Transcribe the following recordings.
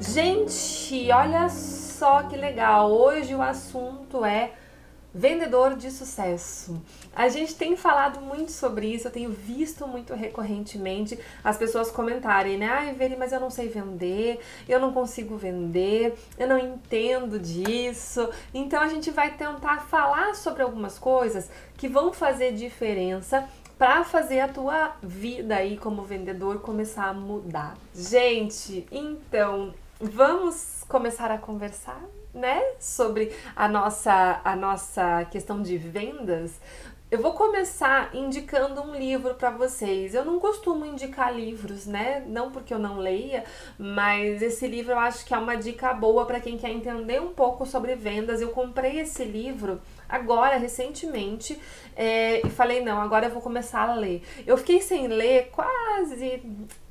Gente, olha só que legal. Hoje o assunto é vendedor de sucesso. A gente tem falado muito sobre isso, eu tenho visto muito recorrentemente as pessoas comentarem, né? Ai, Veri, mas eu não sei vender, eu não consigo vender, eu não entendo disso. Então a gente vai tentar falar sobre algumas coisas que vão fazer diferença para fazer a tua vida aí como vendedor começar a mudar. Gente, então vamos começar a conversar, né, sobre a nossa questão de vendas. Eu vou começar indicando um livro para vocês. Eu não costumo indicar livros, né? Não porque eu não leia, mas esse livro eu acho que é uma dica boa para quem quer entender um pouco sobre vendas. Eu comprei esse livro agora, recentemente, e falei, não, agora eu vou começar a ler. Eu fiquei sem ler quase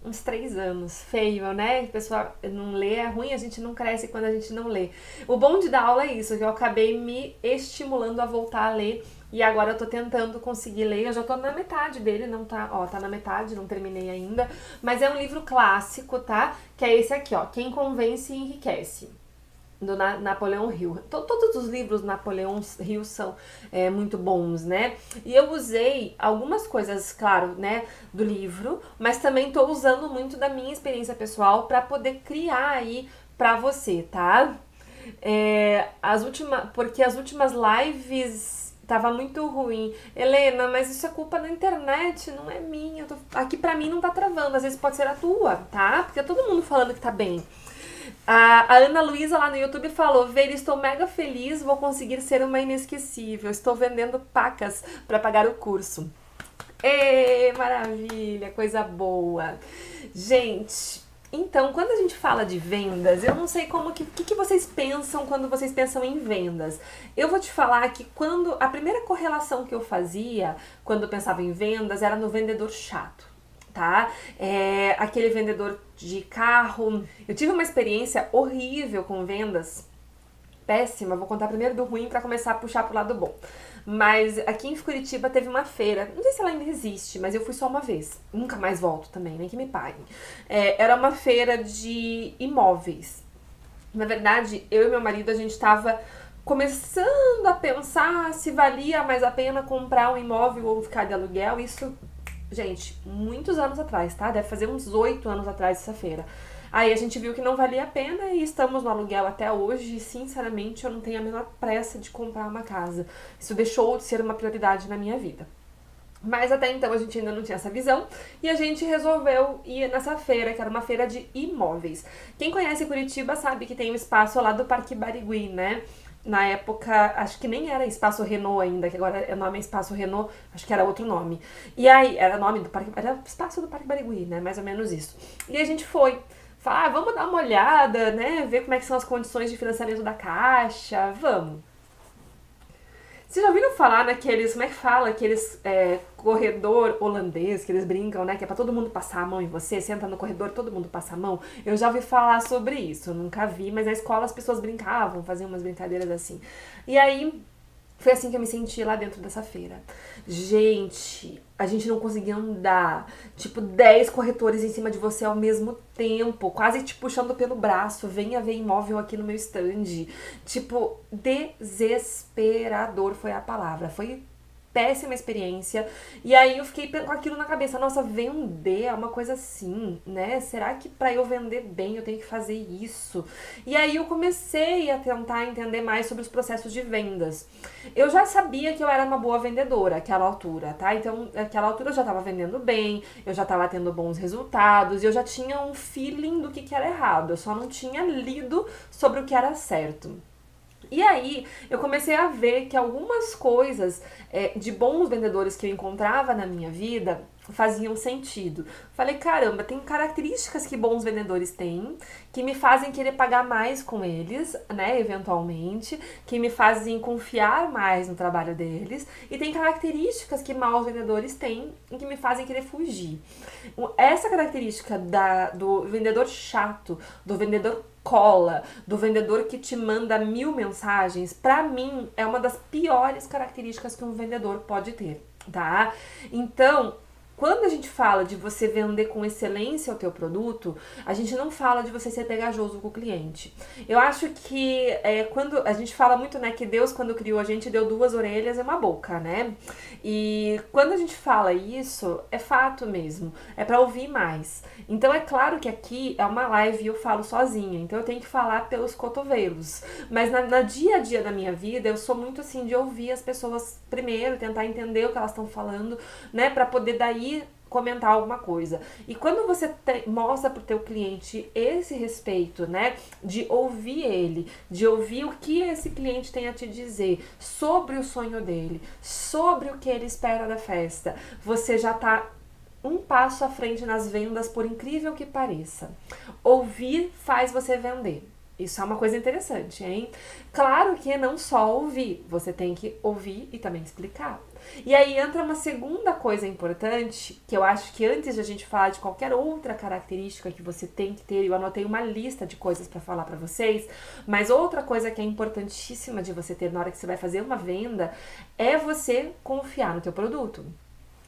uns 3 anos. Feio, né? Pessoal, não lê é ruim, a gente não cresce quando a gente não lê. O bom de dar aula é isso, que eu acabei me estimulando a voltar a ler. E agora eu tô tentando conseguir ler, eu já tô na metade dele, não tá, ó, tá na metade, não terminei ainda, mas é um livro clássico, tá? Que é esse aqui, ó, Quem Convence Enriquece, do Napoleão Hill. Todos os livros do Napoleão Hill são muito bons, né? E eu usei algumas coisas, claro, né, do livro, mas também tô usando muito da minha experiência pessoal para poder criar aí pra você, tá? Porque as últimas lives tava muito ruim. Helena, mas isso é culpa da internet, não é minha. Aqui pra mim não tá travando, às vezes pode ser a tua, tá? Porque todo mundo falando que tá bem. A Ana Luísa lá no YouTube falou: Veira, estou mega feliz, vou conseguir ser uma inesquecível. Estou vendendo pacas para pagar o curso. Ê, maravilha, coisa boa. Gente, então, quando a gente fala de vendas, eu não sei como que vocês pensam quando vocês pensam em vendas. Eu vou te falar que quando a primeira correlação que eu fazia quando eu pensava em vendas era no vendedor chato, tá? Aquele vendedor de carro. Eu tive uma experiência horrível com vendas, péssima. Vou contar primeiro do ruim para começar a puxar pro lado bom. Mas aqui em Curitiba teve uma feira, não sei se ela ainda existe, mas eu fui só uma vez. Nunca mais volto também, nem que me paguem. Era uma feira de imóveis. Na verdade, eu e meu marido, a gente tava começando a pensar se valia mais a pena comprar um imóvel ou ficar de aluguel. Isso, gente, muitos anos atrás, tá? Deve fazer uns 8 anos atrás essa feira. Aí a gente viu que não valia a pena e estamos no aluguel até hoje e, sinceramente, eu não tenho a menor pressa de comprar uma casa. Isso deixou de ser uma prioridade na minha vida. Mas até então a gente ainda não tinha essa visão e a gente resolveu ir nessa feira, que era uma feira de imóveis. Quem conhece Curitiba sabe que tem o espaço lá do Parque Barigui, né? Na época, acho que nem era Espaço Renault ainda, que agora o nome é Espaço Renault, acho que era outro nome. E aí, era nome do parque, era Espaço do Parque Barigui, né? Mais ou menos isso. E a gente foi. Falar, vamos dar uma olhada, né? Ver como é que são as condições de financiamento da Caixa, vamos. Vocês já ouviram falar naqueles, como é que fala, aqueles corredor holandês que eles brincam, né? Que é pra todo mundo passar a mão em você, você entra no corredor, todo mundo passa a mão. Eu já ouvi falar sobre isso, eu nunca vi, mas na escola as pessoas brincavam, faziam umas brincadeiras assim. E aí, foi assim que eu me senti lá dentro dessa feira. Gente, a gente não conseguia andar. Tipo, 10 corretores em cima de você ao mesmo tempo, quase te puxando pelo braço. Venha ver imóvel aqui no meu stand. Tipo, desesperador foi a palavra. Foi péssima experiência. E aí eu fiquei com aquilo na cabeça. Nossa, vender é uma coisa assim, né? Será que pra eu vender bem eu tenho que fazer isso? E aí eu comecei a tentar entender mais sobre os processos de vendas. Eu já sabia que eu era uma boa vendedora àquela altura, tá? Então, naquela altura eu já tava vendendo bem, eu já tava tendo bons resultados, e eu já tinha um feeling do que era errado. Eu só não tinha lido sobre o que era certo. E aí, eu comecei a ver que algumas coisas de bons vendedores que eu encontrava na minha vida faziam sentido. Falei, caramba, tem características que bons vendedores têm, que me fazem querer pagar mais com eles, né, eventualmente, que me fazem confiar mais no trabalho deles, e tem características que maus vendedores têm e que me fazem querer fugir. Essa característica do vendedor chato, do vendedor cola, do vendedor que te manda 1000 mensagens, pra mim é uma das piores características que um vendedor pode ter, tá? Então, quando a gente fala de você vender com excelência o teu produto, a gente não fala de você ser pegajoso com o cliente. Eu acho que quando a gente fala muito, né, que Deus, quando criou a gente, deu 2 orelhas e uma boca, né? E quando a gente fala isso, é fato mesmo, é pra ouvir mais. Então é claro que aqui é uma live e eu falo sozinha, então eu tenho que falar pelos cotovelos. Mas na dia a dia da minha vida, eu sou muito assim de ouvir as pessoas primeiro, tentar entender o que elas estão falando, né, pra poder daí comentar alguma coisa. E quando você mostra pro teu cliente esse respeito, né, de ouvir ele, de ouvir o que esse cliente tem a te dizer sobre o sonho dele, sobre o que ele espera da festa, você já tá um passo à frente nas vendas, por incrível que pareça. Ouvir faz você vender. Isso é uma coisa interessante, hein? Claro que não só ouvir, você tem que ouvir e também explicar. E aí entra uma segunda coisa importante, que eu acho que antes de a gente falar de qualquer outra característica que você tem que ter, eu anotei uma lista de coisas para falar para vocês, mas outra coisa que é importantíssima de você ter na hora que você vai fazer uma venda é você confiar no teu produto.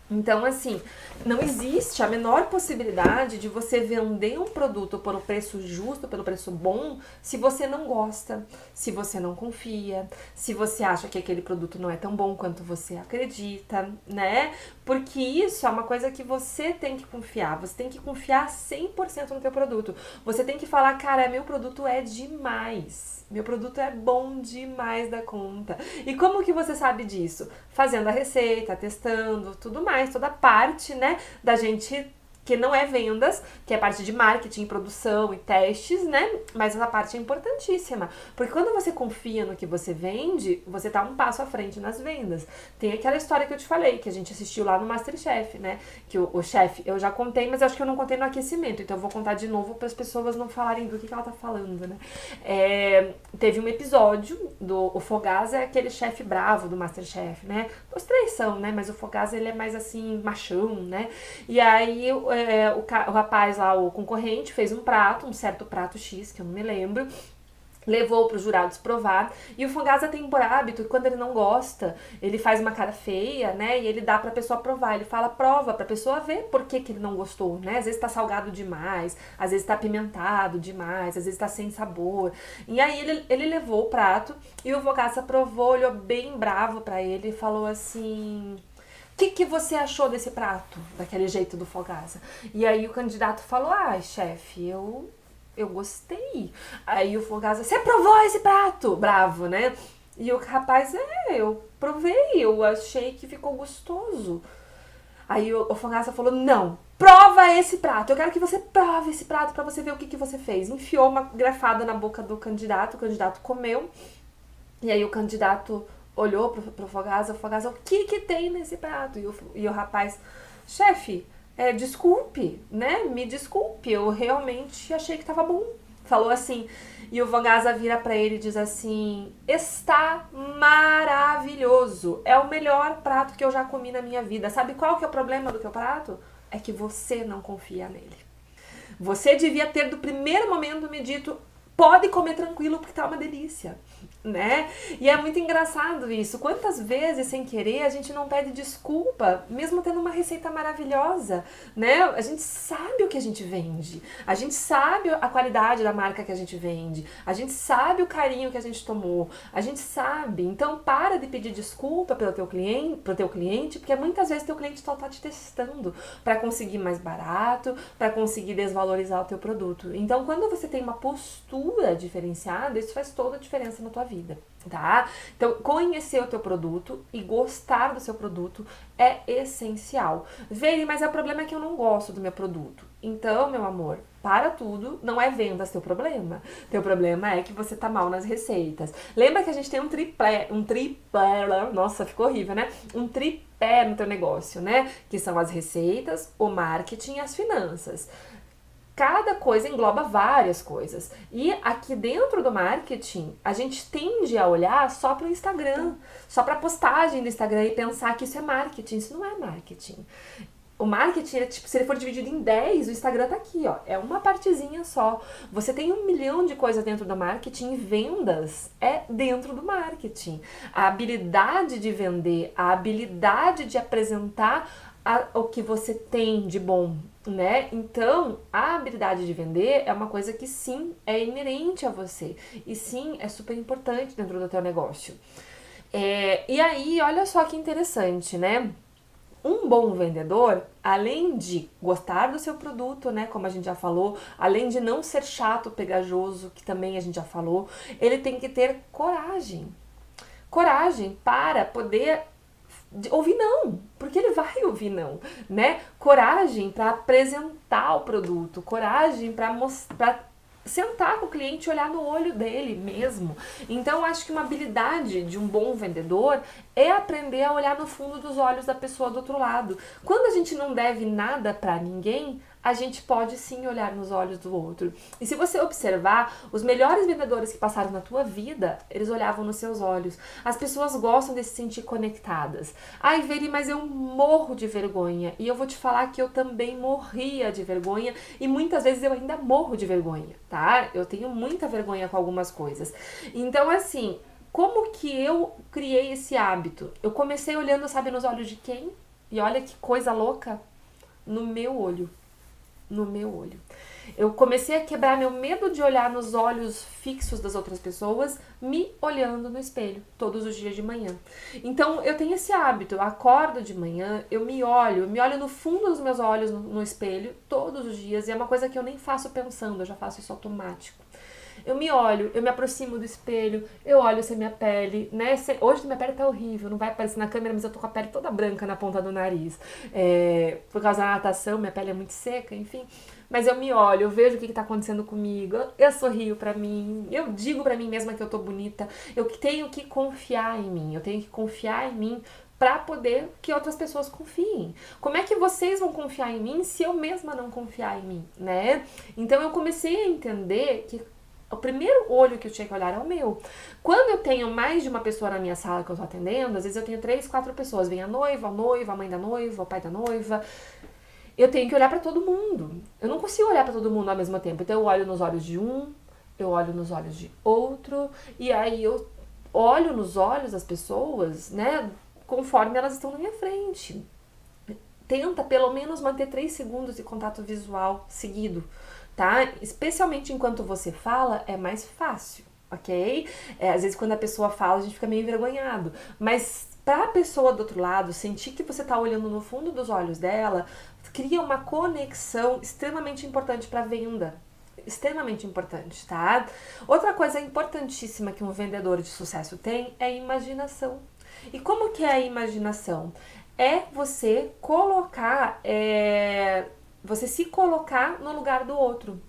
Então, assim, não existe a menor possibilidade de você vender um produto por um preço justo, pelo preço bom, se você não gosta, se você não confia, se você acha que aquele produto não é tão bom quanto você acredita, né? Porque isso é uma coisa que você tem que confiar. Você tem que confiar 100% no teu produto. Você tem que falar, cara, meu produto é demais. Meu produto é bom demais da conta. E como que você sabe disso? Fazendo a receita, testando, tudo mais, toda a parte, né, da gente que não é vendas, que é parte de marketing, produção e testes, né? Mas essa parte é importantíssima, porque quando você confia no que você vende, você tá um passo à frente nas vendas. Tem aquela história que eu te falei, que a gente assistiu lá no MasterChef, né? Que o chefe, eu já contei, mas acho que eu não contei no aquecimento, então eu vou contar de novo para as pessoas não falarem do que ela tá falando, né? Teve um episódio o Fogaça é aquele chefe bravo do MasterChef, né? Os 3 são, né? Mas o Fogaça, ele é mais assim, machão, né? E aí o rapaz lá, o concorrente, fez um certo prato X, que eu não me lembro, levou para os jurados provar, e o Fogaça tem por hábito que quando ele não gosta, ele faz uma cara feia, né, e ele dá pra pessoa provar, ele fala prova pra pessoa ver por que ele não gostou, né, às vezes tá salgado demais, às vezes tá apimentado demais, às vezes tá sem sabor, e aí ele levou o prato, e o Fogaça provou, olhou bem bravo pra ele e falou assim... O que você achou desse prato? Daquele jeito do Fogaça. E aí o candidato falou, chefe, eu gostei. Aí o Fogaça, você provou esse prato? Bravo, né? E o rapaz, eu provei, eu achei que ficou gostoso. Aí o Fogaça falou, não, prova esse prato, eu quero que você prove esse prato pra você ver o que você fez. Enfiou uma grafada na boca do candidato, o candidato comeu, e aí o candidato... olhou pro Fogaça, o que tem nesse prato? E o rapaz, chefe, desculpe, né? Me desculpe, eu realmente achei que tava bom. Falou assim, e o Fogaça vira pra ele e diz assim, está maravilhoso, é o melhor prato que eu já comi na minha vida. Sabe qual que é o problema do teu prato? É que você não confia nele. Você devia ter do primeiro momento me dito, pode comer tranquilo porque tá uma delícia, né? E é muito engraçado isso. Quantas vezes, sem querer, a gente não pede desculpa, mesmo tendo uma receita maravilhosa, né? A gente sabe o que a gente vende, a gente sabe a qualidade da marca que a gente vende, a gente sabe o carinho que a gente tomou, a gente sabe. Então, para de pedir desculpa pro teu cliente, porque muitas vezes teu cliente só tá te testando para conseguir mais barato, para conseguir desvalorizar o teu produto. Então, quando você tem uma postura diferenciada, isso faz toda a diferença na tua vida, tá? Então, conhecer o teu produto e gostar do seu produto é essencial. Vêem, mas o problema é que eu não gosto do meu produto. Então, meu amor, para tudo, não é vendas teu problema. Teu problema é que você tá mal nas receitas. Lembra que a gente tem um tripé, nossa, ficou horrível, né? Um tripé no teu negócio, né? Que são as receitas, o marketing e as finanças. Cada coisa engloba várias coisas. E aqui dentro do marketing, a gente tende a olhar só para o Instagram, só para a postagem do Instagram e pensar que isso é marketing. Isso não é marketing. O marketing, tipo, se ele for dividido em 10, o Instagram tá aqui, ó. É uma partezinha só. Você tem 1 milhão de coisas dentro do marketing e vendas é dentro do marketing. A habilidade de vender, a habilidade de apresentar o que você tem de bom, né? Então, a habilidade de vender é uma coisa que sim, é inerente a você. E sim, é super importante dentro do teu negócio. E aí, olha só que interessante, né? Um bom vendedor, além de gostar do seu produto, né, como a gente já falou, além de não ser chato, pegajoso, que também a gente já falou, ele tem que ter coragem. Coragem para poder ouvir não, porque ele vai ouvir não, né? Coragem para apresentar o produto, coragem para mostrar, sentar com o cliente e olhar no olho dele mesmo. Então, acho que uma habilidade de um bom vendedor é aprender a olhar no fundo dos olhos da pessoa do outro lado. Quando a gente não deve nada para ninguém, a gente pode sim olhar nos olhos do outro. E se você observar, os melhores vendedores que passaram na tua vida, eles olhavam nos seus olhos. As pessoas gostam de se sentir conectadas. Ai, Veri, mas eu morro de vergonha. E eu vou te falar que eu também morria de vergonha e muitas vezes eu ainda morro de vergonha, tá? Eu tenho muita vergonha com algumas coisas. Então, assim, como que eu criei esse hábito? Eu comecei olhando, sabe, nos olhos de quem? E olha que coisa louca, no meu olho. No meu olho. Eu comecei a quebrar meu medo de olhar nos olhos fixos das outras pessoas, me olhando no espelho, todos os dias de manhã. Então, eu tenho esse hábito, eu acordo de manhã, eu me olho no fundo dos meus olhos no espelho, todos os dias, e é uma coisa que eu nem faço pensando, eu já faço isso automático. Eu me olho, eu me aproximo do espelho, eu olho se a minha pele, né? Hoje minha pele tá horrível, não vai aparecer na câmera, mas eu tô com a pele toda branca na ponta do nariz. Por causa da natação, minha pele é muito seca, enfim. Mas eu me olho, eu vejo o que tá acontecendo comigo, eu sorrio pra mim, eu digo pra mim mesma que eu tô bonita, eu tenho que confiar em mim, eu tenho que confiar em mim para poder que outras pessoas confiem. Como é que vocês vão confiar em mim se eu mesma não confiar em mim, né? Então eu comecei a entender que o primeiro olho que eu tinha que olhar é o meu. Quando eu tenho mais de uma pessoa na minha sala que eu tô atendendo, às vezes eu tenho 3, 4 pessoas. Vem a noiva, a mãe da noiva, o pai da noiva. Eu tenho que olhar pra todo mundo. Eu não consigo olhar pra todo mundo ao mesmo tempo. Então eu olho nos olhos de um, eu olho nos olhos de outro, e aí eu olho nos olhos das pessoas, né, conforme elas estão na minha frente. Tenta pelo menos manter 3 segundos de contato visual seguido, tá? Especialmente enquanto você fala, é mais fácil, ok? Às vezes quando a pessoa fala, a gente fica meio envergonhado, mas para a pessoa do outro lado sentir que você tá olhando no fundo dos olhos dela, cria uma conexão extremamente importante para venda. Extremamente importante, tá? Outra coisa importantíssima que um vendedor de sucesso tem é a imaginação. E como que é a imaginação? É você colocar, você se colocar no lugar do outro.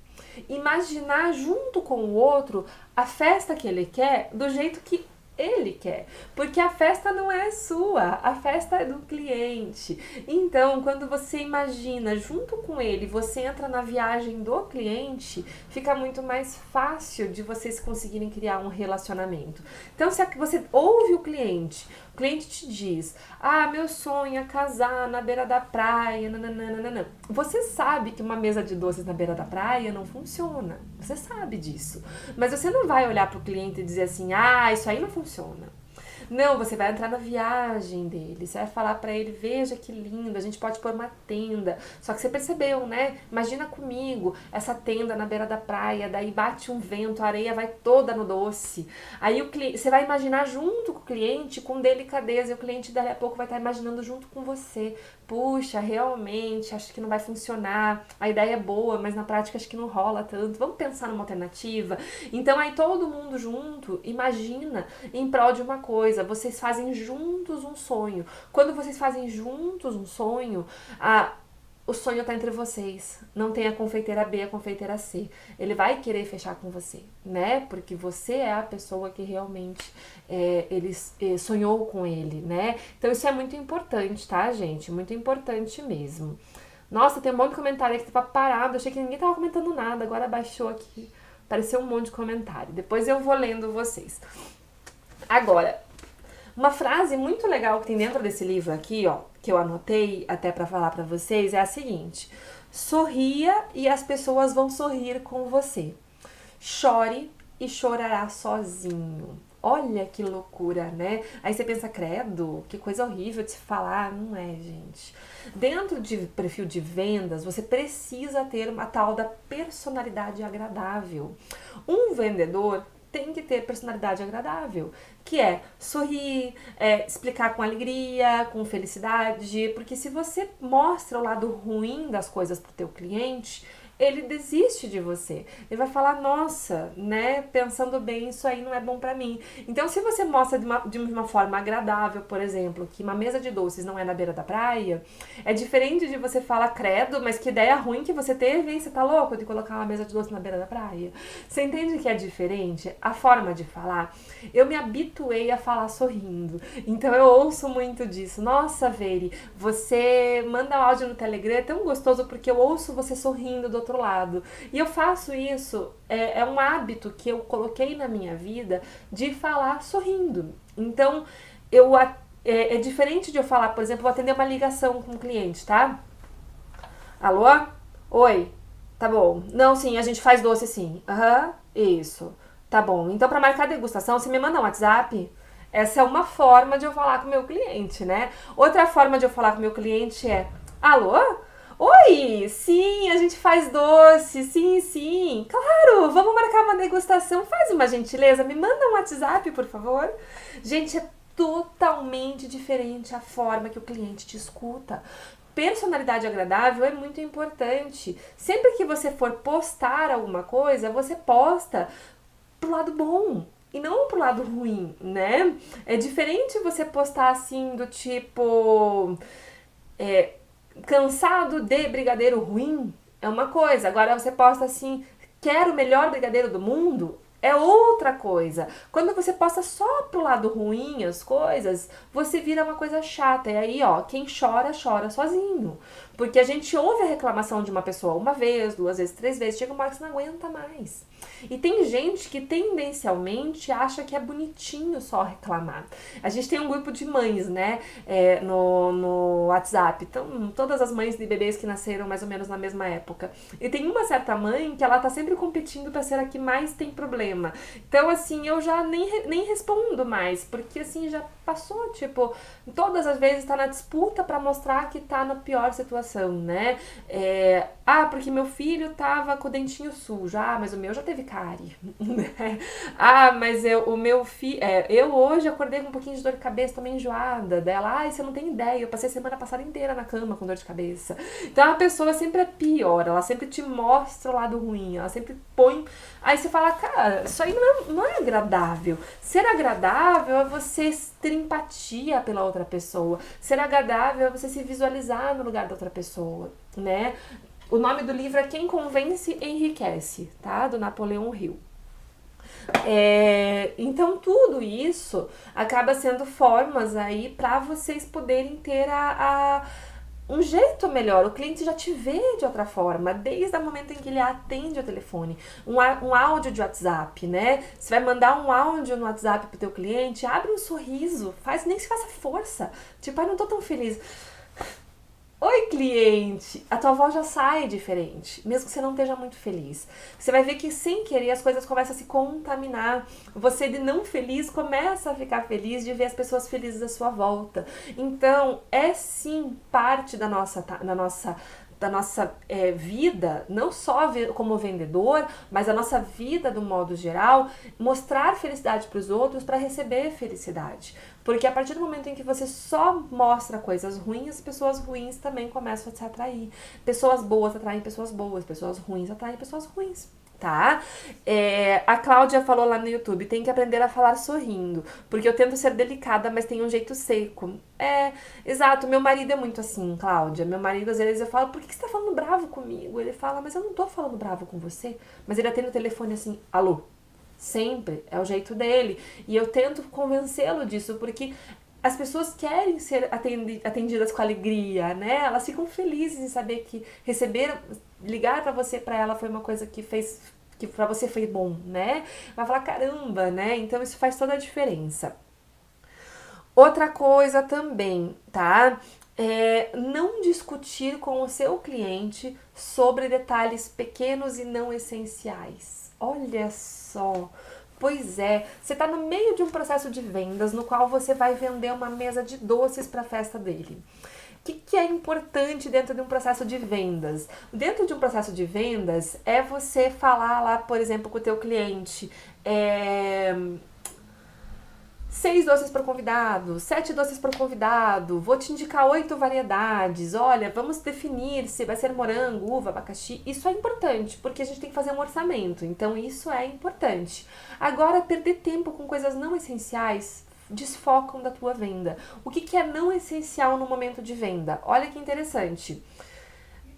Imaginar junto com o outro a festa que ele quer do jeito que ele quer, porque a festa não é sua, a festa é do cliente. Então, quando você imagina junto com ele, você entra na viagem do cliente, fica muito mais fácil de vocês conseguirem criar um relacionamento. Então, se você ouve o cliente te diz, meu sonho é casar na beira da praia, nananana. Você sabe que uma mesa de doces na beira da praia não funciona, você sabe disso, mas você não vai olhar pro cliente e dizer assim, isso aí não funciona. Não, você vai entrar na viagem dele, você vai falar pra ele, veja que lindo, a gente pode pôr uma tenda. Só que você percebeu, né? Imagina comigo, essa tenda na beira da praia, daí bate um vento, a areia vai toda no doce. Aí você vai imaginar junto com o cliente, com delicadeza, e o cliente daqui a pouco vai estar imaginando junto com você. Puxa, realmente, acho que não vai funcionar, a ideia é boa, mas na prática acho que não rola tanto, vamos pensar numa alternativa. Então aí todo mundo junto imagina em prol de uma coisa, vocês fazem juntos um sonho. Quando vocês fazem juntos um sonho, o sonho está entre vocês. Não tem a confeiteira B, a confeiteira C. Ele vai querer fechar com você, né? Porque você é a pessoa que realmente ele sonhou com ele, né? Então isso é muito importante, tá, gente? Muito importante mesmo. Nossa, tem um monte de comentário aqui que tava parado. Achei que ninguém tava comentando nada. Agora baixou aqui. Apareceu um monte de comentário. Depois eu vou lendo vocês. Agora, uma frase muito legal que tem dentro desse livro aqui, ó, que eu anotei até pra falar pra vocês, é a seguinte: sorria e as pessoas vão sorrir com você. Chore e chorará sozinho. Olha que loucura, né? Aí você pensa, credo, que coisa horrível de se falar. Não é, gente. Dentro de perfil de vendas, você precisa ter uma tal da personalidade agradável. Um vendedor tem que ter personalidade agradável, que é sorrir, explicar com alegria, com felicidade, porque se você mostra o lado ruim das coisas pro teu cliente, ele desiste de você. Ele vai falar, nossa, né, pensando bem, isso aí não é bom pra mim. Então, se você mostra de uma forma agradável, por exemplo, que uma mesa de doces não é na beira da praia, é diferente de você falar, credo, mas que ideia ruim que você teve, hein? Você tá louco de colocar uma mesa de doce na beira da praia? Você entende que é diferente? A forma de falar. Eu me habituei a falar sorrindo. Então, eu ouço muito disso. Nossa, Veri, você manda um áudio no Telegram, é tão gostoso porque eu ouço você sorrindo do outro lado. E eu faço isso, é um hábito que eu coloquei na minha vida de falar sorrindo. Então, é diferente de eu falar, por exemplo, vou atender uma ligação com um cliente, tá? Alô? Oi? Tá bom. Não, sim, a gente faz doce sim. Aham, isso. Tá bom. Então, pra marcar a degustação, você me manda um WhatsApp? Essa é uma forma de eu falar com o meu cliente, né? Outra forma de eu falar com o meu cliente é: alô? Oi, sim, a gente faz doce, sim, sim. Claro, vamos marcar uma degustação. Faz uma gentileza, me manda um WhatsApp, por favor. Gente, é totalmente diferente a forma que o cliente te escuta. Personalidade agradável é muito importante. Sempre que você for postar alguma coisa, você posta pro lado bom e não pro lado ruim, né? É diferente você postar assim do tipo cansado de brigadeiro ruim, é uma coisa. Agora você posta assim, quero o melhor brigadeiro do mundo, é outra coisa. Quando você posta só pro lado ruim as coisas, você vira uma coisa chata. E aí, ó, quem chora, chora sozinho. Porque a gente ouve a reclamação de uma pessoa uma vez, duas vezes, três vezes, chega uma hora que você não aguenta mais. E tem gente que tendencialmente acha que é bonitinho só reclamar. A gente tem um grupo de mães, né, no WhatsApp. Então, todas as mães de bebês que nasceram mais ou menos na mesma época. E tem uma certa mãe que ela tá sempre competindo pra ser a que mais tem problema. Então, assim, eu já nem respondo mais, porque assim, já passou, tipo, todas as vezes tá na disputa pra mostrar que tá na pior situação, né? Porque meu filho tava com o dentinho sujo. Ah, mas o meu já teve cárie. Mas o meu filho... eu hoje acordei com um pouquinho de dor de cabeça, tô meio enjoada. Dela, você não tem ideia, eu passei a semana passada inteira na cama com dor de cabeça. Então a pessoa sempre é pior, ela sempre te mostra o lado ruim, ela sempre põe... Aí você fala, cara, isso aí não é agradável. Ser agradável é você ter empatia pela outra pessoa. Ser agradável é você se visualizar no lugar da outra pessoa, né? O nome do livro é Quem Convence Enriquece, tá? Do Napoleão Hill. Então tudo isso acaba sendo formas aí para vocês poderem ter um jeito melhor. O cliente já te vê de outra forma, desde o momento em que ele atende o telefone. Um áudio de WhatsApp, né? Você vai mandar um áudio no WhatsApp pro teu cliente, abre um sorriso, nem se faça força. Tipo, não tô tão feliz. Oi, cliente! A tua voz já sai diferente, mesmo que você não esteja muito feliz. Você vai ver que sem querer as coisas começam a se contaminar. Você de não feliz começa a ficar feliz de ver as pessoas felizes à sua volta. Então, é sim parte da nossa vida, não só como vendedor, mas a nossa vida do modo geral, mostrar felicidade para os outros para receber felicidade. Porque a partir do momento em que você só mostra coisas ruins, pessoas ruins também começam a se atrair. Pessoas boas atraem pessoas boas, pessoas ruins atraem pessoas ruins. Tá? A Cláudia falou lá no YouTube, tem que aprender a falar sorrindo, porque eu tento ser delicada, mas tem um jeito seco. Exato, meu marido é muito assim, Cláudia. Meu marido, às vezes eu falo, por que você tá falando bravo comigo? Ele fala, mas eu não tô falando bravo com você. Mas ele atende o telefone assim, alô? Sempre, é o jeito dele. E eu tento convencê-lo disso, porque as pessoas querem ser atendidas com alegria, né? Elas ficam felizes em saber que ligar pra você, pra ela, foi uma coisa que pra você foi bom, né? Vai falar, caramba, né? Então isso faz toda a diferença. Outra coisa também, tá? Não discutir com o seu cliente sobre detalhes pequenos e não essenciais. Olha só, Pois é, você está no meio de um processo de vendas no qual você vai vender uma mesa de doces para a festa dele. O que é importante dentro de um processo de vendas? Dentro de um processo de vendas é você falar lá, por exemplo, com o teu cliente, 6 doces por convidado, 7 doces por convidado, vou te indicar 8 variedades, olha, vamos definir se vai ser morango, uva, abacaxi. Isso é importante, porque a gente tem que fazer um orçamento, então isso é importante. Agora, perder tempo com coisas não essenciais desfocam da tua venda. O que é não essencial no momento de venda? Olha que interessante.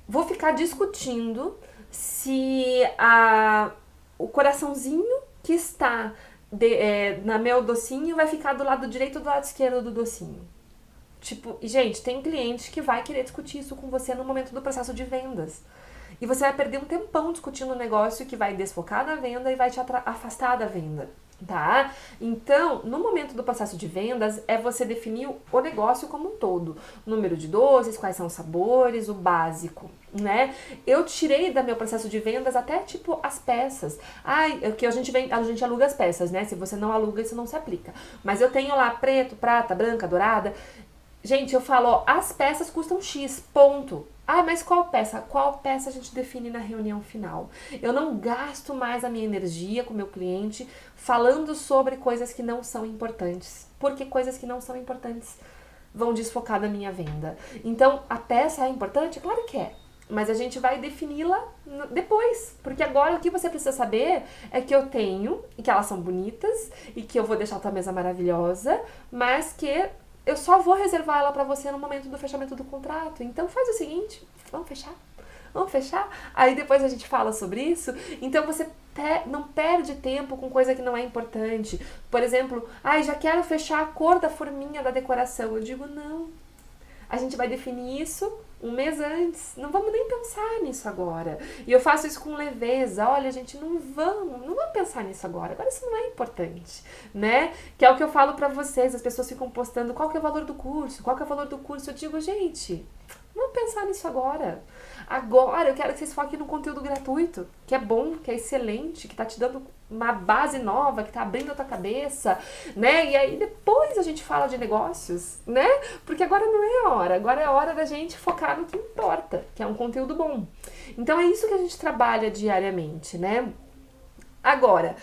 Vou ficar discutindo se o coraçãozinho que está na meu docinho vai ficar do lado direito ou do lado esquerdo do docinho. Tipo, gente, tem cliente que vai querer discutir isso com você no momento do processo de vendas. E você vai perder um tempão discutindo um negócio que vai desfocar da venda e vai te afastar da venda, tá? Então, no momento do processo de vendas, é você definir o negócio como um todo. Número de doces, quais são os sabores, o básico, né? Eu tirei do meu processo de vendas até, tipo, as peças. Que a gente aluga as peças, né? Se você não aluga, isso não se aplica. Mas eu tenho lá preto, prata, branca, dourada. Gente, eu falo, ó, as peças custam X, ponto. Mas qual peça? Qual peça a gente define na reunião final? Eu não gasto mais a minha energia com o meu cliente falando sobre coisas que não são importantes. Porque coisas que não são importantes vão desfocar da minha venda. Então, a peça é importante? Claro que é. Mas a gente vai defini-la depois. Porque agora o que você precisa saber é que eu tenho, e que elas são bonitas, e que eu vou deixar a tua mesa maravilhosa, mas que eu só vou reservar ela pra você no momento do fechamento do contrato. Então faz o seguinte, vamos fechar? Vamos fechar? Aí depois a gente fala sobre isso. Então você não perde tempo com coisa que não é importante. Por exemplo, já quero fechar a cor da forminha da decoração. Eu digo, não. A gente vai definir isso um mês antes. Não vamos nem pensar nisso agora. E eu faço isso com leveza. Olha, gente, não vamos pensar nisso agora. Agora isso não é importante, né? Que é o que eu falo pra vocês. As pessoas ficam postando qual que é o valor do curso, qual que é o valor do curso. Eu digo, gente, vamos pensar nisso agora. Agora eu quero que vocês foquem no conteúdo gratuito, que é bom, que é excelente, que tá te dando uma base nova, que tá abrindo a tua cabeça, né? E aí depois a gente fala de negócios, né? Porque agora não é a hora, agora é a hora da gente focar no que importa, que é um conteúdo bom. Então é isso que a gente trabalha diariamente, né? Agora,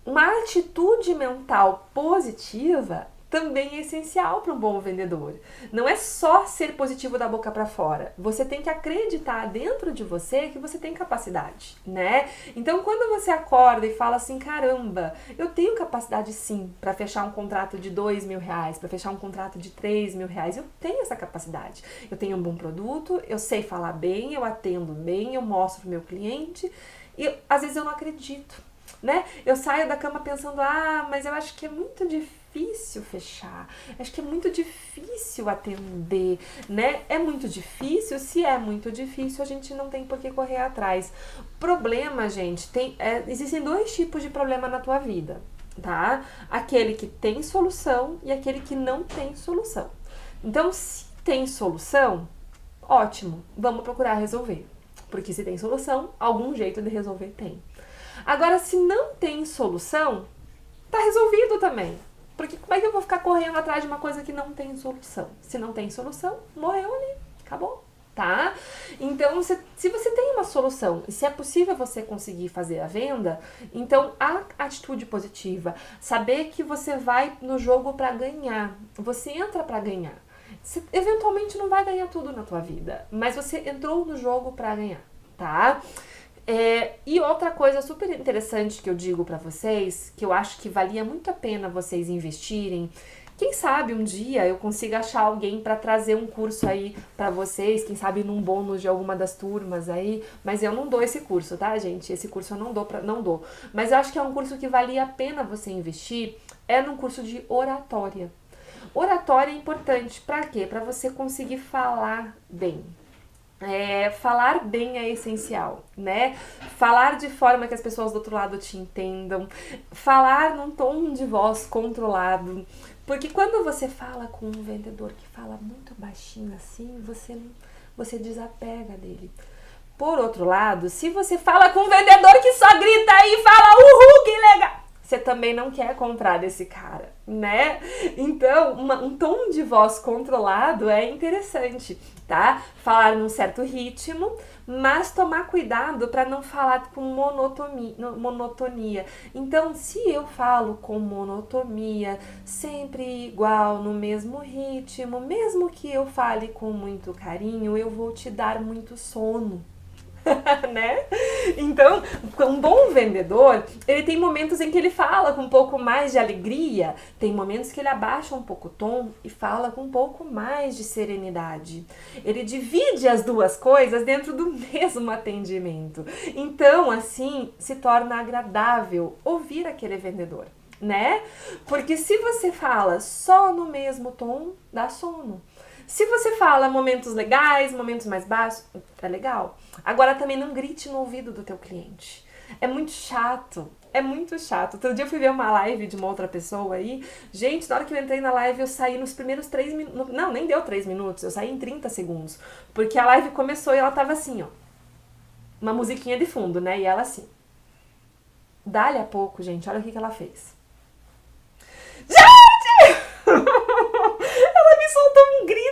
uma atitude mental positiva também é essencial para um bom vendedor. Não é só ser positivo da boca para fora. Você tem que acreditar dentro de você que você tem capacidade, né? Então, quando você acorda e fala assim, caramba, eu tenho capacidade sim para fechar um contrato de R$2.000, para fechar um contrato de R$3.000, eu tenho essa capacidade. Eu tenho um bom produto, eu sei falar bem, eu atendo bem, eu mostro pro meu cliente e às vezes eu não acredito, né? Eu saio da cama pensando, mas eu acho que é muito difícil fechar, acho que é muito difícil atender, né? É muito difícil, se é muito difícil, a gente não tem por que correr atrás. Problema, gente, existem 2 tipos de problema na tua vida, tá? Aquele que tem solução e aquele que não tem solução. Então, se tem solução, ótimo, vamos procurar resolver. Porque se tem solução, algum jeito de resolver tem. Agora, se não tem solução, tá resolvido também. Porque como é que eu vou ficar correndo atrás de uma coisa que não tem solução? Se não tem solução, morreu ali, acabou, tá? Então, se você tem uma solução e se é possível você conseguir fazer a venda, então a atitude positiva, saber que você vai no jogo para ganhar, você entra para ganhar. Você eventualmente não vai ganhar tudo na tua vida, mas você entrou no jogo para ganhar, tá? E outra coisa super interessante que eu digo pra vocês, que eu acho que valia muito a pena vocês investirem, quem sabe um dia eu consiga achar alguém pra trazer um curso aí pra vocês, quem sabe num bônus de alguma das turmas aí, mas eu não dou esse curso, tá, gente? Esse curso eu não dou. Mas eu acho que é um curso que valia a pena você investir, é num curso de oratória. Oratória é importante pra quê? Pra você conseguir falar bem. Falar bem é essencial, né? Falar de forma que as pessoas do outro lado te entendam, falar num tom de voz controlado, porque quando você fala com um vendedor que fala muito baixinho assim, você desapega dele. Por outro lado, se você fala com um vendedor que só grita aí e fala uhul, que legal, você também não quer comprar desse cara, né? Então, um tom de voz controlado é interessante, tá? Falar num certo ritmo, mas tomar cuidado para não falar com monotonia. Então, se eu falo com monotonia, sempre igual, no mesmo ritmo, mesmo que eu fale com muito carinho, eu vou te dar muito sono. Né? Então, um bom vendedor, ele tem momentos em que ele fala com um pouco mais de alegria, tem momentos que ele abaixa um pouco o tom e fala com um pouco mais de serenidade. Ele divide as duas coisas dentro do mesmo atendimento. Então, assim, se torna agradável ouvir aquele vendedor, né? Porque se você fala só no mesmo tom, dá sono. Se você fala momentos legais, momentos mais baixos, é legal. Agora também não grite no ouvido do teu cliente. É muito chato. É muito chato. Outro dia eu fui ver uma live de uma outra pessoa aí. Gente, na hora que eu entrei na live, eu saí nos primeiros 3 minutos. Não, nem deu 3 minutos. Eu saí em 30 segundos. Porque a live começou e ela tava assim, ó. Uma musiquinha de fundo, né? E ela assim. Dali a pouco, gente, olha o que ela fez. Gente! Ela me soltou um grito.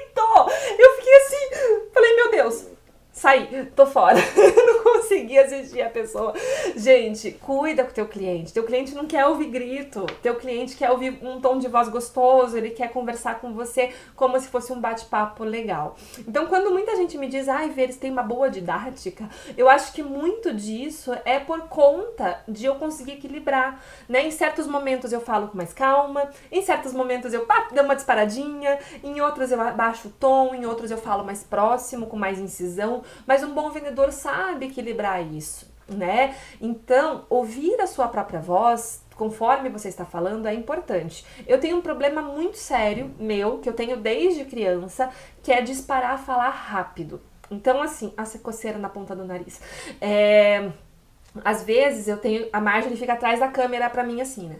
Eu fiquei assim, falei, meu Deus, saí, tô fora. Não consegui assistir a pessoa. Gente, cuida com o teu cliente. Teu cliente não quer ouvir grito. Teu cliente quer ouvir um tom de voz gostoso. Ele quer conversar com você como se fosse um bate-papo legal. Então, quando muita gente me diz, ai, Vê, eles têm uma boa didática, eu acho que muito disso é por conta de eu conseguir equilibrar, né? Em certos momentos eu falo com mais calma, em certos momentos eu dou uma disparadinha, em outros eu abaixo o tom, em outros eu falo mais próximo, com mais incisão, mas um bom vendedor sabe equilibrar isso, né? Então, ouvir a sua própria voz, conforme você está falando, é importante. Eu tenho um problema muito sério, meu, que eu tenho desde criança, que é disparar a falar rápido. Então, assim, essa coceira na ponta do nariz. Às vezes, eu tenho... A Marjorie fica atrás da câmera pra mim, assim, né?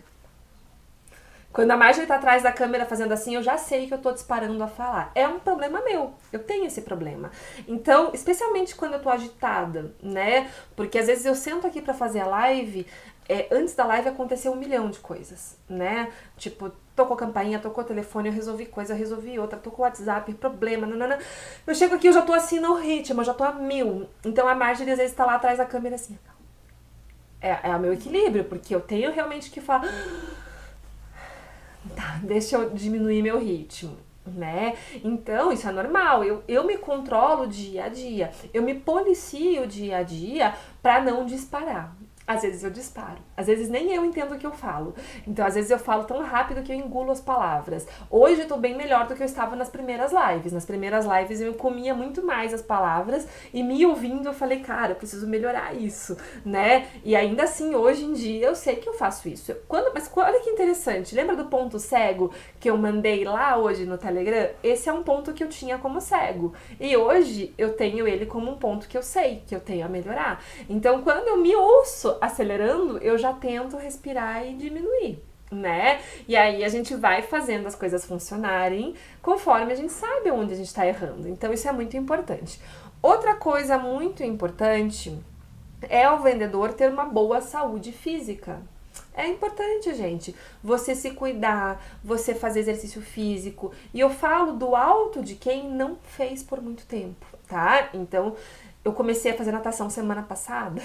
Quando a Marjorie tá atrás da câmera fazendo assim, eu já sei que eu tô disparando a falar. É um problema meu. Eu tenho esse problema. Então, especialmente quando eu tô agitada, né? Porque às vezes eu sento aqui pra fazer a live, antes da live aconteceu 1 milhão de coisas, né? Tipo, tocou campainha, tocou telefone, eu resolvi coisa, eu resolvi outra, tocou WhatsApp, problema, nanana. Eu chego aqui, eu já tô assim no ritmo, eu já tô a 1000. Então a Marjorie às vezes tá lá atrás da câmera assim. É o meu equilíbrio, porque eu tenho realmente que falar... Tá, deixa eu diminuir meu ritmo, né? Então, isso é normal. Eu me controlo dia a dia. Eu me policio dia a dia pra não disparar. Às vezes eu disparo. Às vezes nem eu entendo o que eu falo. Então, às vezes eu falo tão rápido que eu engulo as palavras. Hoje eu tô bem melhor do que eu estava nas primeiras lives. Nas primeiras lives eu comia muito mais as palavras e me ouvindo eu falei, cara, eu preciso melhorar isso, né? E ainda assim, hoje em dia, eu sei que eu faço isso. Mas olha que interessante. Lembra do ponto cego que eu mandei lá hoje no Telegram? Esse é um ponto que eu tinha como cego. E hoje eu tenho ele como um ponto que eu sei, que eu tenho a melhorar. Então, quando eu me ouço acelerando, eu já tento respirar e diminuir, né? E aí a gente vai fazendo as coisas funcionarem conforme a gente sabe onde a gente tá errando. Então isso é muito importante. Outra coisa muito importante é o vendedor ter uma boa saúde física. É importante, gente, você se cuidar, você fazer exercício físico. E eu falo do alto de quem não fez por muito tempo, tá? Então, eu comecei a fazer natação semana passada.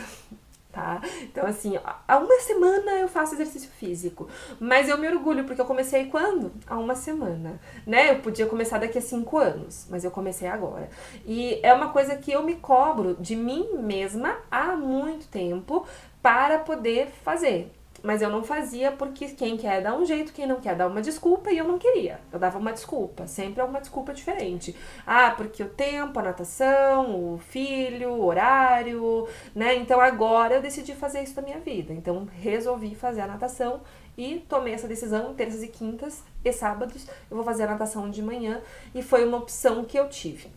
Tá? Então, assim, há 1 semana eu faço exercício físico, mas eu me orgulho porque eu comecei quando? Há 1 semana, né? Eu podia começar daqui a 5 anos, mas eu comecei agora. E é uma coisa que eu me cobro de mim mesma há muito tempo para poder fazer. Mas eu não fazia porque quem quer dá um jeito, quem não quer dá uma desculpa e eu não queria. Eu dava uma desculpa, sempre é uma desculpa diferente. Ah, porque o tempo, a natação, o filho, o horário, né? Então agora eu decidi fazer isso da minha vida. Então resolvi fazer a natação e tomei essa decisão, terças e quintas e sábados eu vou fazer a natação de manhã e foi uma opção que eu tive.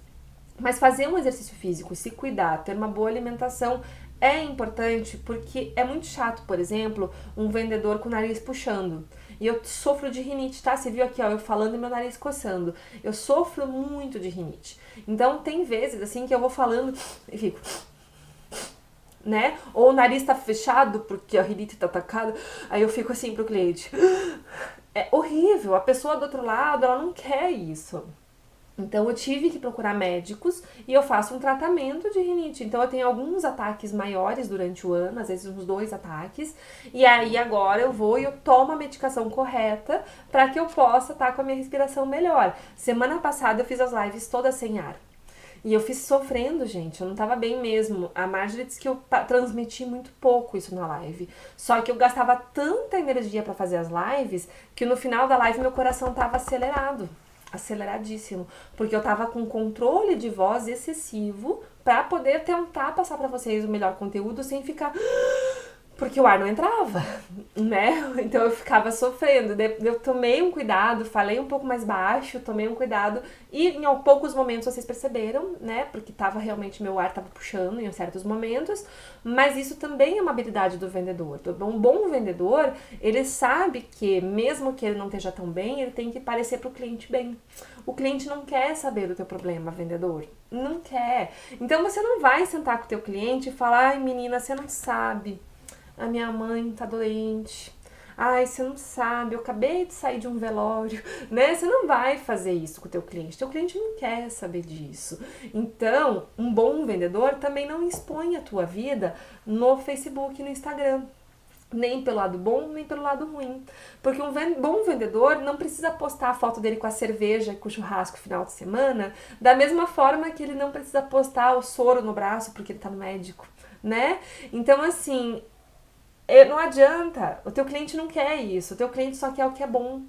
Mas fazer um exercício físico, se cuidar, ter uma boa alimentação é importante porque é muito chato, por exemplo, um vendedor com o nariz puxando. E eu sofro de rinite, tá? Você viu aqui, ó, eu falando e meu nariz coçando. Eu sofro muito de rinite. Então, tem vezes, assim, que eu vou falando e fico... né? Ou o nariz tá fechado porque a rinite tá atacada, aí eu fico assim pro cliente. É horrível, a pessoa do outro lado, ela não quer isso. Então eu tive que procurar médicos e eu faço um tratamento de rinite. Então eu tenho alguns ataques maiores durante o ano, às vezes uns 2 ataques, e aí agora eu vou e eu tomo a medicação correta para que eu possa estar com a minha respiração melhor. Semana passada eu fiz as lives todas sem ar. E eu fiz sofrendo, gente. Eu não tava bem mesmo. A Marjorie disse que eu transmiti muito pouco isso na live. Só que eu gastava tanta energia pra fazer as lives que no final da live meu coração tava acelerado. Aceleradíssimo. Porque eu tava com controle de voz excessivo pra poder tentar passar pra vocês o melhor conteúdo sem ficar... Porque o ar não entrava, né? Então eu ficava sofrendo. Eu tomei um cuidado, falei um pouco mais baixo, tomei um cuidado. E em poucos momentos vocês perceberam, né? Porque tava realmente, meu ar tava puxando em certos momentos. Mas isso também é uma habilidade do vendedor. Um bom vendedor, ele sabe que mesmo que ele não esteja tão bem, ele tem que parecer pro cliente bem. O cliente não quer saber do teu problema, vendedor. Não quer. Então você não vai sentar com o teu cliente e falar, ai menina, você não sabe. A minha mãe tá doente. Ai, você não sabe, eu acabei de sair de um velório, né? Você não vai fazer isso com o teu cliente. Teu cliente não quer saber disso. Então, um bom vendedor também não expõe a tua vida no Facebook e no Instagram. Nem pelo lado bom, nem pelo lado ruim. Porque um bom vendedor não precisa postar a foto dele com a cerveja e com o churrasco no final de semana, da mesma forma que ele não precisa postar o soro no braço porque ele tá no médico, né? Então, assim, não adianta, o teu cliente não quer isso, o teu cliente só quer o que é bom,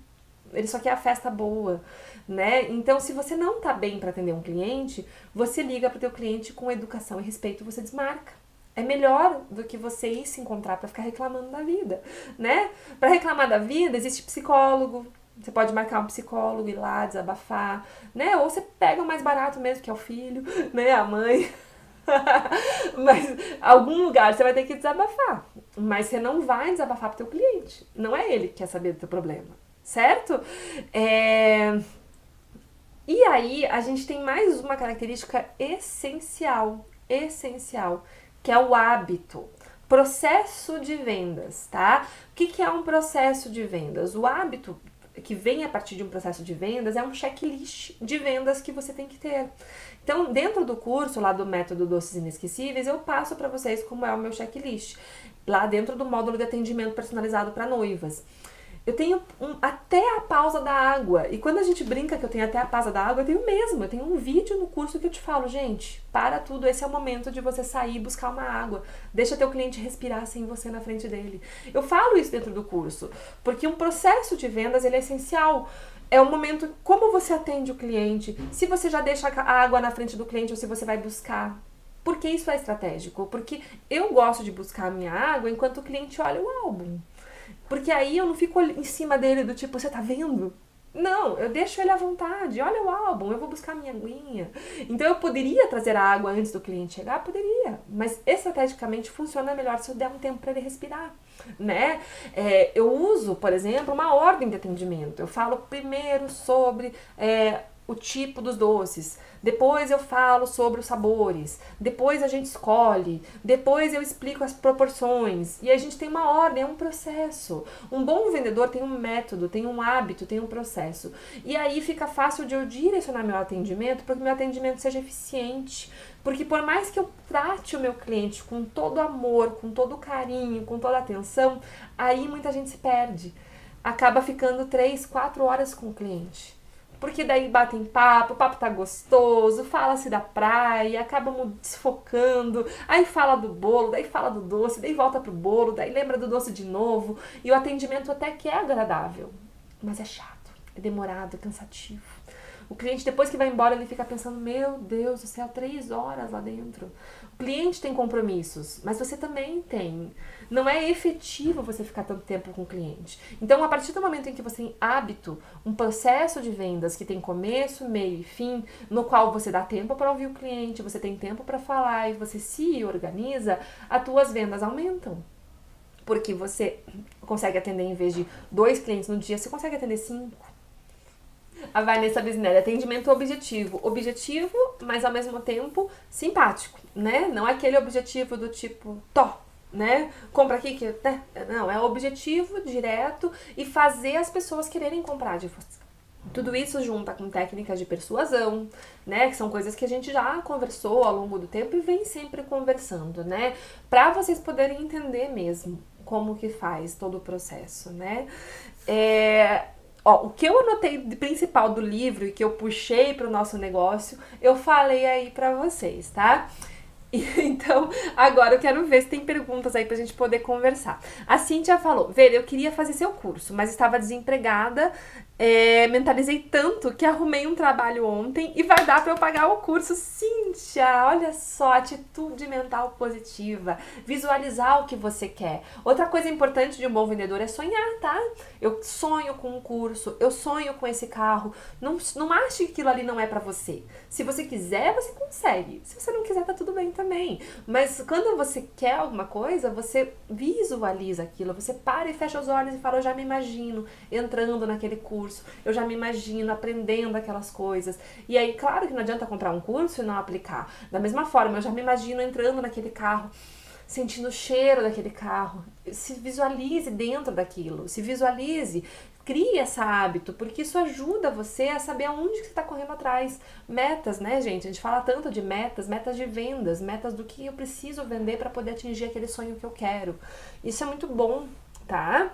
ele só quer a festa boa, né? Então, se você não tá bem para atender um cliente, você liga pro teu cliente com educação e respeito, você desmarca. É melhor do que você ir se encontrar para ficar reclamando da vida, né? Para reclamar da vida, existe psicólogo, você pode marcar um psicólogo, ir lá, desabafar, né? Ou você pega o mais barato mesmo, que é o filho, né? A mãe... Mas algum lugar você vai ter que desabafar. Mas você não vai desabafar pro teu cliente. Não é ele que quer saber do teu problema. Certo? E aí, a gente tem mais uma característica essencial, que é o hábito. Processo de vendas, tá? O que é um processo de vendas? O hábito que vem a partir de um processo de vendas é um checklist de vendas que você tem que ter. Então, dentro do curso lá do Método Doces Inesquecíveis, eu passo para vocês como é o meu checklist, lá dentro do módulo de atendimento personalizado para noivas. Eu tenho até a pausa da água, e quando a gente brinca que eu tenho até a pausa da água, eu tenho mesmo, eu tenho um vídeo no curso que eu te falo, gente, para tudo, esse é o momento de você sair e buscar uma água, deixa teu cliente respirar sem você na frente dele. Eu falo isso dentro do curso, porque um processo de vendas, ele é essencial. É o momento, como você atende o cliente, se você já deixa a água na frente do cliente ou se você vai buscar. Por que isso é estratégico? Porque eu gosto de buscar a minha água enquanto o cliente olha o álbum. Porque aí eu não fico em cima dele do tipo, você tá vendo? Não, eu deixo ele à vontade, olha o álbum, eu vou buscar minha aguinha. Então eu poderia trazer a água antes do cliente chegar? Poderia, mas estrategicamente funciona melhor se eu der um tempo para ele respirar, né? Eu uso, por exemplo, uma ordem de atendimento. Eu falo primeiro sobre o tipo dos doces, depois eu falo sobre os sabores, depois a gente escolhe, depois eu explico as proporções, e a gente tem uma ordem, é um processo. Um bom vendedor tem um método, tem um hábito, tem um processo. E aí fica fácil de eu direcionar meu atendimento para que meu atendimento seja eficiente. Porque por mais que eu trate o meu cliente com todo amor, com todo carinho, com toda atenção, aí muita gente se perde. Acaba ficando 3, 4 horas com o cliente. Porque daí batem papo, o papo tá gostoso, fala-se da praia, acabam desfocando, aí fala do bolo, daí fala do doce, daí volta pro bolo, daí lembra do doce de novo, e o atendimento até que é agradável, mas é chato, é demorado, é cansativo. O cliente, depois que vai embora, ele fica pensando, meu Deus do céu, 3 horas lá dentro. O cliente tem compromissos, mas você também tem. Não é efetivo você ficar tanto tempo com o cliente. Então, a partir do momento em que você tem hábito, um processo de vendas que tem começo, meio e fim, no qual você dá tempo para ouvir o cliente, você tem tempo para falar e você se organiza, as tuas vendas aumentam. Porque você consegue atender, em vez de 2 clientes no dia, você consegue atender 5. A Vanessa Bisnelli, atendimento objetivo. Objetivo, mas ao mesmo tempo simpático, né? Não é aquele objetivo do tipo, né? Compra aqui que... Né? Não, é objetivo direto e fazer as pessoas quererem comprar de você. Tudo isso junta com técnicas de persuasão, né? Que são coisas que a gente já conversou ao longo do tempo e vem sempre conversando, né? Pra vocês poderem entender mesmo como que faz todo o processo, né? O que eu anotei de principal do livro e que eu puxei pro nosso negócio, eu falei aí pra vocês, tá? Então, agora eu quero ver se tem perguntas aí pra gente poder conversar. A Cíntia falou, Vera, eu queria fazer seu curso, mas estava desempregada, mentalizei tanto que arrumei um trabalho ontem e vai dar pra eu pagar o curso. Cíntia, olha só, atitude mental positiva, visualizar o que você quer. Outra coisa importante de um bom vendedor é sonhar, tá? Eu sonho com um curso, eu sonho com esse carro. Não ache que aquilo ali não é pra você. Se você quiser, você consegue. Se você não quiser, tá tudo bem também. Mas quando você quer alguma coisa, você visualiza aquilo, você para e fecha os olhos e fala, eu já me imagino entrando naquele curso, eu já me imagino aprendendo aquelas coisas. E aí, claro que não adianta comprar um curso e não aplicar. Da mesma forma, eu já me imagino entrando naquele carro, sentindo o cheiro daquele carro. Se visualize dentro daquilo, se visualize, crie esse hábito, porque isso ajuda você a saber aonde que você está correndo atrás. Metas, né, gente? A gente fala tanto de metas, metas de vendas, metas do que eu preciso vender para poder atingir aquele sonho que eu quero. Isso é muito bom, tá?